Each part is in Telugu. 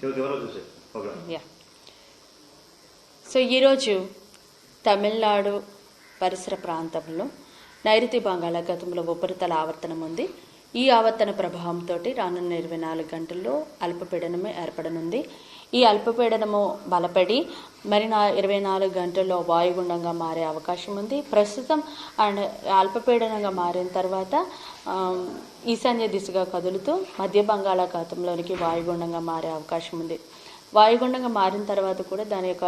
సో ఈరోజు తమిళనాడు పరిసర ప్రాంతంలో నైరుతి బంగాళాఖాతంలో ఉపరితల ఆవర్తనం ఉంది. ఈ ఆవర్తన ప్రభావంతో రానున్న 24 గంటల్లో అల్పపీడనము ఏర్పడనుంది. ఈ అల్పపీడనము బలపడి మరి 24 గంటల్లో వాయుగుండంగా మారే అవకాశం ఉంది. ప్రస్తుతం అల్పపీడనంగా మారిన తర్వాత ఈశాన్య దిశగా కదులుతూ మధ్య బంగాళాఖాతంలోనికి వాయుగుండంగా మారే అవకాశం ఉంది. వాయుగుండంగా మారిన తర్వాత కూడా దాని యొక్క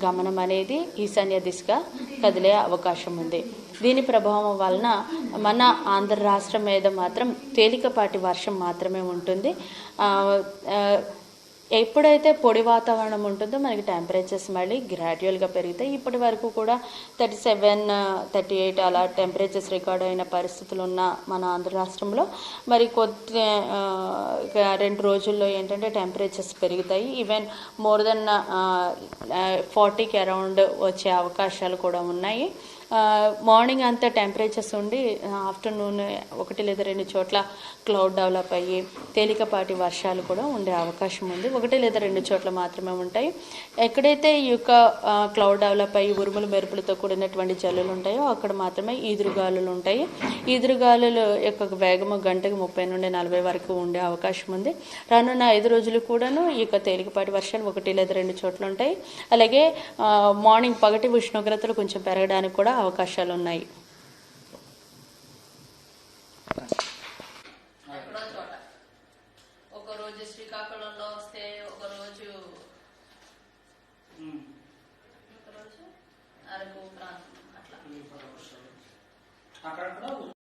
గమనం అనేది ఈశాన్య దిశగా కదిలే అవకాశం ఉంది. దీని ప్రభావం వలన మన ఆంధ్ర రాష్ట్రం మీద మాత్రం తేలికపాటి వర్షం మాత్రమే ఉంటుంది. ఎప్పుడైతే పొడి వాతావరణం ఉంటుందో మనకి టెంపరేచర్స్ మళ్ళీ గ్రాడ్యువల్గా పెరుగుతాయి. ఇప్పటి వరకు కూడా 37, 38 అలా టెంపరేచర్స్ రికార్డ్ అయిన పరిస్థితులు ఉన్న మన ఆంధ్ర రాష్ట్రంలో మరి 2 రోజుల్లో ఏంటంటే టెంపరేచర్స్ పెరుగుతాయి. ఈవెన్ మోర్ దెన్ 40కి అరౌండ్ వచ్చే అవకాశాలు కూడా ఉన్నాయి. మార్నింగ్ అంతా టెంపరేచర్స్ ఉండి ఆఫ్టర్నూన్ 1 లేదా 2 చోట్ల క్లౌడ్ డెవలప్ అయ్యి తేలికపాటి వర్షాలు కూడా ఉండే అవకాశం ఉంది. 1 లేదా 2 చోట్ల మాత్రమే ఉంటాయి. ఎక్కడైతే ఈ యొక్క క్లౌడ్ డెవలప్ అయ్యి ఉరుములు మెరుపులతో కూడినటువంటి జల్లులు ఉంటాయో అక్కడ మాత్రమే ఈదురుగాలులు ఉంటాయి. ఈదురుగాలుల యొక్క వేగము గంటకు 30 నుండి 40 వరకు ఉండే అవకాశం ఉంది. రానున్న 5 రోజులు కూడాను ఈ యొక్క తేలికపాటి వర్షాలు 1 లేదా 2 చోట్ల ఉంటాయి. అలాగే మార్నింగ్ పగటి ఉష్ణోగ్రతలు కొంచెం పెరగడానికి కూడా అవకాశాలు ఉన్నాయి.